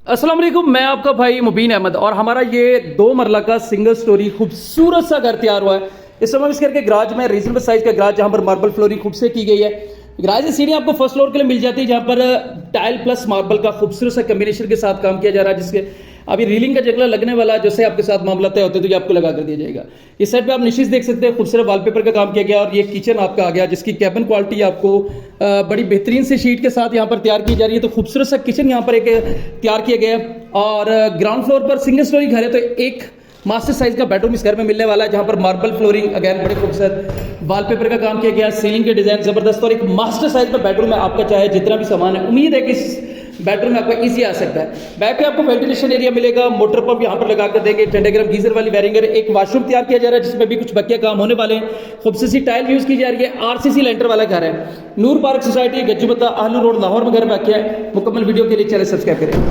अस्सलाम वालेकुम, मैं आपका भाई मुबीन अहमद और हमारा ये 2 मरला का सिंगल स्टोरी खूबसूरत सा घर तैयार हुआ है। इस समय इस घर के गराज में रीजनेबल साइज का गराज, जहाँ पर मार्बल फ्लोरिंग खूब से की गई है। गराज की सीढ़ी आपको फर्स्ट फ्लोर के लिए मिल जाती है, जहाँ पर टाइल प्लस मार्बल का खूबसूरत सा कम्बिनेशन के साथ काम किया जा रहा है, जिसके अभी रीलिंग का जगला लगने वाला है। जैसे आपके साथ मामला तय होते तो ये आपको लगा कर दिया जाएगा। इस साइड पे आप निशिस देख सकते हैं, खूबसूरत वॉलपेपर का काम किया गया और ये किचन आपका आ गया, जिसकी कैबिन क्वालिटी आपको बड़ी बेहतरीन से शीट के साथ यहाँ पर तैयार की जा रही है। तो खूबसूरत सा किचन यहाँ पर एक तैयार किया गया है। और ग्राउंड फ्लोर पर सिंगल स्टोरी घर है, तो एक मास्टर साइज का बेडरूम इस घर में मिलने वाला है, जहां पर मार्बल फ्लोरिंग अगेन बड़े खूबसूरत वॉलपेपर का काम किया गया, सीलिंग के डिजाइन जबरदस्त और एक मास्टर साइज का बेडरूम है। आपका चाहे जितना भी सामान है, उम्मीद है कि इस बेडरूम में आपका इजी आ सकता है। बैक पे आपको वेंटिलेशन एरिया मिलेगा, मोटर पंप यहाँ पर लगा कर देंगे, टेंडेग्राम गीजर वाली वायरिंग है। एक वॉशरूम तैयार किया जा रहा है, जिसमें भी कुछ बकिया काम होने वाले हैं। खूबसूरत सी टाइल यूज की जा रही है। आरसीसी लेंटर वाला घर है। नूर पार्क सोसाइटी, गज्जूबत्ता, आहलू रोड, लाहौर में घर वाक़ है। मुकम्मल वीडियो के लिए चैनल सब्सक्राइब करें।